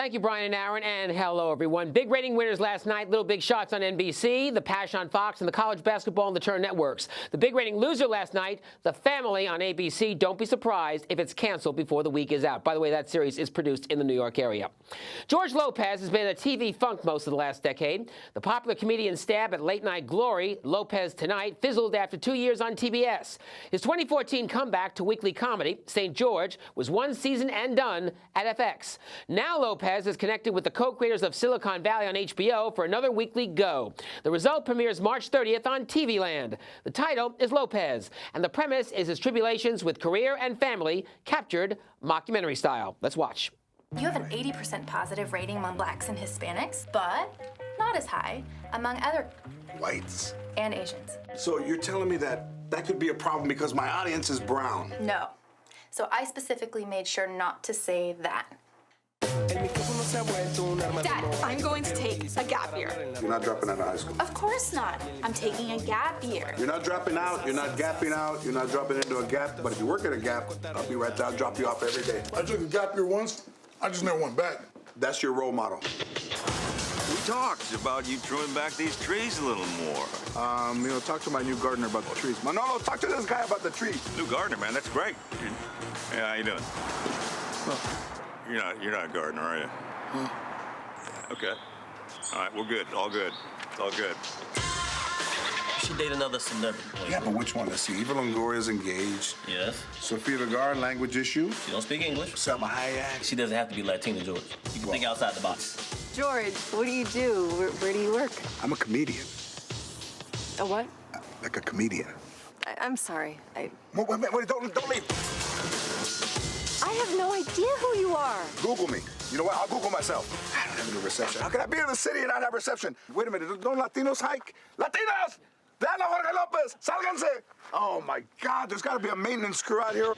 Thank you, Brian and Aaron, and hello, everyone. Big rating winners last night, Little Big Shots on NBC, The Passion on Fox, and the college basketball on the Turn networks. The big rating loser last night, The Family on ABC. Don't be surprised if it's canceled before the week is out. By the way, that series is produced in the New York area. George Lopez has been a TV funk most of the last decade. The popular comedian stab at late-night glory, Lopez Tonight, fizzled after 2 years on TBS. His 2014 comeback to weekly comedy, St. George, was one season and done at FX. Now Lopez is connected with the co-creators of Silicon Valley on HBO for another weekly go. The result premieres March 30th on TV Land. The title is Lopez, and the premise is his tribulations with career and family captured mockumentary style. Let's watch. You have an 80% positive rating among blacks and Hispanics, but not as high among other whites and Asians. So you're telling me that could be a problem because my audience is brown? No. So I specifically made sure not to say that. Dad, I'm going to take a gap year. You're not dropping out of high school. Of course not. I'm taking a gap year. You're not dropping out, you're not gapping out, you're not dropping into a gap, but if you work at a gap, I'll be right there, I'll drop you off every day. I took a gap year once, I just never went back. That's your role model. We talked about you trimming back these trees a little more. Talk to my new gardener about the trees. No, talk to this guy about the trees. New gardener, man, that's great. Yeah, how you doing? You're not a gardener, are you? Okay. All right, we're good. All good. It's all good. You should date another celebrity. Yeah, but which one? Let's see. Eva Longoria's engaged. Yes. Sofia Vergara, language issue. She don't speak English. Salma Hayek. She doesn't have to be Latina, George. You can think outside the box. George, what do you do? Where do you work? I'm a comedian. A what? Like a comedian. I'm sorry. Wait, don't leave. I have no idea who you are. Google me. You know what? I'll Google myself. I don't have any reception. How can I be in the city and not have reception? Wait a minute. Don't Latinos hike? Latinas! Vean a Jorge Lopez! Sálganse! Oh, my God. There's got to be a maintenance crew out here.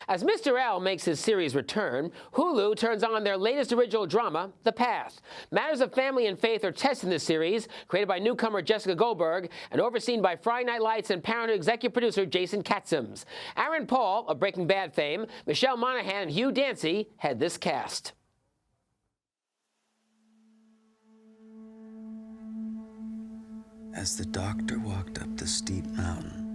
As Mr. L makes his series return, Hulu turns on their latest original drama, The Path. Matters of family and faith are tested in this series, created by newcomer Jessica Goldberg and overseen by Friday Night Lights and Parenthood executive producer Jason Katzims. Aaron Paul, of Breaking Bad fame, Michelle Monaghan, and Hugh Dancy head this cast. As the doctor walked up the steep mountain,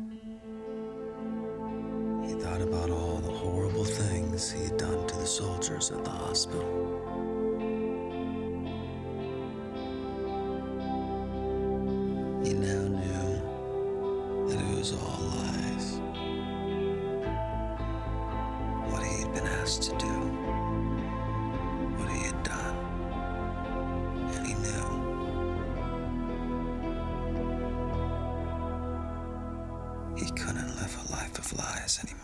he thought about all the horrible things he had done to the soldiers at the hospital. He now knew that it was all lies. What he had been asked to do, what he had done, and he knew. He couldn't live a life of lies anymore.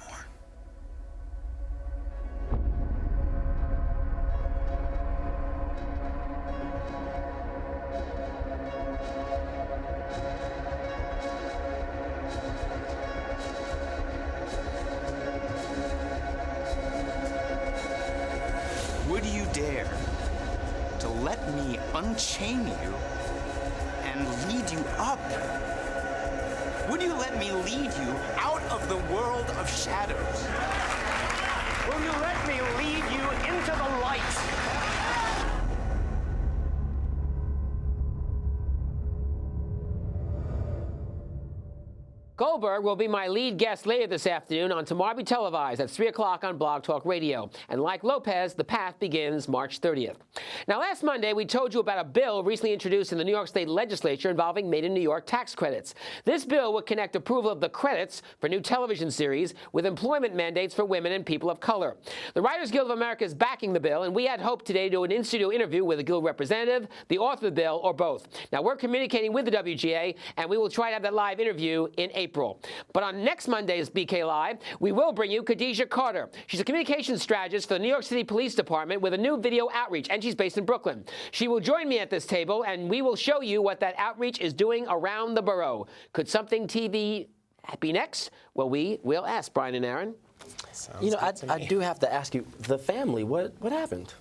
Would you dare to let me unchain you and lead you up? Would you let me lead you out of the world of shadows? Will you let me lead you into the light? Goldberg will be my lead guest later this afternoon on Tomorrow Be Televised at 3 o'clock on Blog Talk Radio. And like Lopez, The Path begins March 30th. Now, last Monday, we told you about a bill recently introduced in the New York State Legislature involving Made in New York tax credits. This bill would connect approval of the credits for new television series with employment mandates for women and people of color. The Writers Guild of America is backing the bill, and we had hoped today to do an in-studio interview with a Guild representative, the author of the bill, or both. Now, we're communicating with the WGA, and we will try to have that live interview in April. But on next Monday's BK Live, we will bring you Khadijah Carter. She's a communications strategist for the New York City Police Department with a new video outreach, and she's based in Brooklyn. She will join me at this table, and we will show you what that outreach is doing around the borough. Could something TV be next? Well, we will ask Brian and Aaron. You know, I do have to ask you, the family, what happened?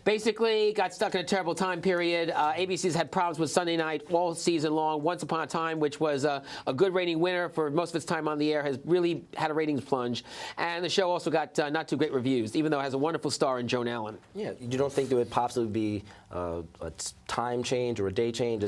Basically, got stuck in a terrible time period. ABC's had problems with Sunday night all season long. Once Upon a Time, which was a good rating winner for most of its time on the air, has really had a ratings plunge. And the show also got not too great reviews, even though it has a wonderful star in Joan Allen. Yeah, you don't think there would possibly be a time change or a day change?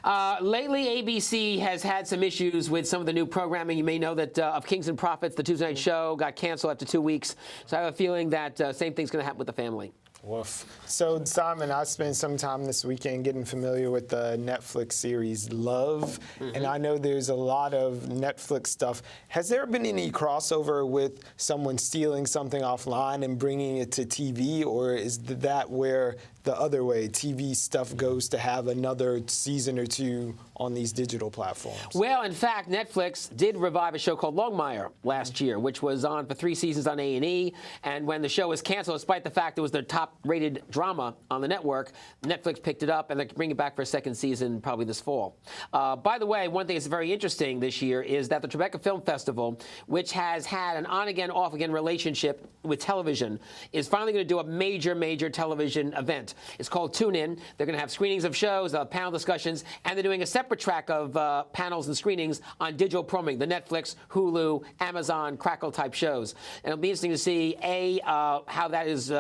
Lately, ABC has had some issues with some of the new programming. You may know that of Kings and Prophets, the Tuesday night show, got canceled after 2 weeks. So I have a feeling that same thing's going to happen with the family. Woof. So, Simon, I spent some time this weekend getting familiar with the Netflix series Love, and I know there's a lot of Netflix stuff. Has there been any crossover with someone stealing something offline and bringing it to TV, or is that where the other way, TV stuff goes to have another season or two on these digital platforms? Well, in fact, Netflix did revive a show called Longmire last year, which was on for 3 seasons on A&E. And when the show was canceled, despite the fact it was their top-rated drama on the network, Netflix picked it up, and they're bringing it back for a second season probably this fall. By the way, one thing that's very interesting this year is that the Tribeca Film Festival, which has had an on-again, off-again relationship with television, is finally going to do a major, major television event. It's called Tune In. They're going to have screenings of shows, panel discussions, and they're doing a separate track of panels and screenings on digital programming, the Netflix, Hulu, Amazon, Crackle-type shows. And it'll be interesting to see, A, how that is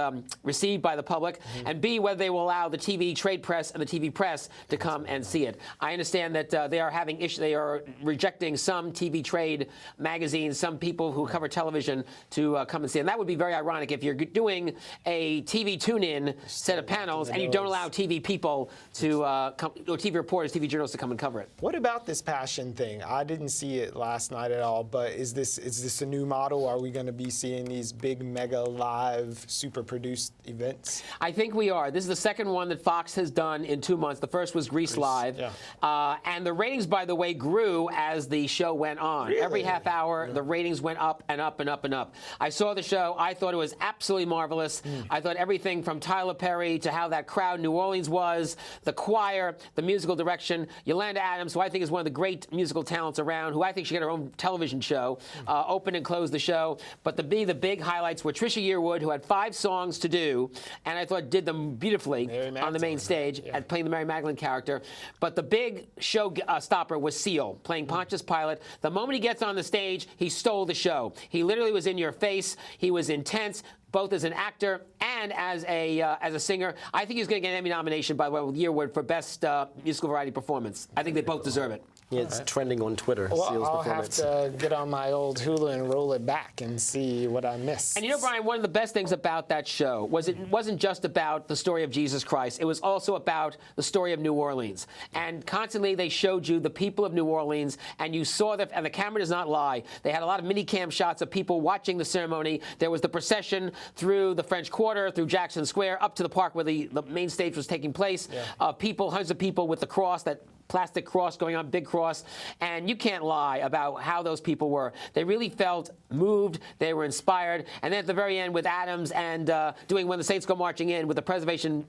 received by the public, and B, whether they will allow the TV trade press and the TV press to come and see it. I understand that they are having issues. They are rejecting some TV trade magazines, some people who cover television to come and see it. And that would be very ironic if you're doing a TV tune-in set of panels and you don't allow TV people to come, or TV reporters, TV journalists to come and cover it. What about this passion thing? I didn't see it last night at all, but is this a new model? Are we going to be seeing these big, mega, live, super produced events? I think we are. This is the second one that Fox has done in 2 months. The first was Grease Live. Yeah. And the ratings, by the way, grew as the show went on. Really? Every half hour, the ratings went up and up and up and up. I saw the show. I thought it was absolutely marvelous. I thought everything from Tyler Perry to how that crowd in New Orleans was, the choir, the musical direction. Yolanda Adams, who I think is one of the great musical talents around, who I think should get her own television show, opened and closed the show. But the big highlights were Trisha Yearwood, who had 5 songs to do, and I thought did them beautifully on the main stage, playing the Mary Magdalene character. But the big show stopper was Seal, playing Pontius Pilate. The moment he gets on the stage, he stole the show. He literally was in your face. He was intense, both as an actor and as a singer. I think he's going to get an Emmy nomination, by the way, with Yearwood for Best Musical Variety Performance. I think they both deserve it. Yeah, it's trending on Twitter. Well, Seal's I'll performance. have to get on my old Hulu and roll it back and see what I missed. And you know, Brian, one of the best things about that show was it wasn't just about the story of Jesus Christ. It was also about the story of New Orleans. And constantly they showed you the people of New Orleans, and you saw that, and the camera does not lie. They had a lot of mini-cam shots of people watching the ceremony. There was the procession through the French Quarter, through Jackson Square, up to the park where the main stage was taking place. People, hundreds of people with the cross, that plastic cross going on, big cross, and you can't lie about how those people were. They really felt moved, they were inspired, and then at the very end with Adams and doing When the Saints Go Marching In with the Preservation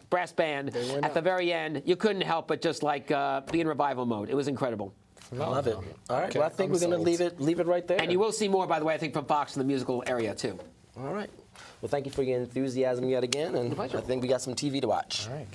Brass Band, at the very end, you couldn't help but just like be in revival mode. It was incredible. I love it. All right, well, I think we're going to leave it right there. And you will see more, by the way, I think, from Fox in the musical area, too. All right. Well, thank you for your enthusiasm yet again, and I think we got some TV to watch. All right.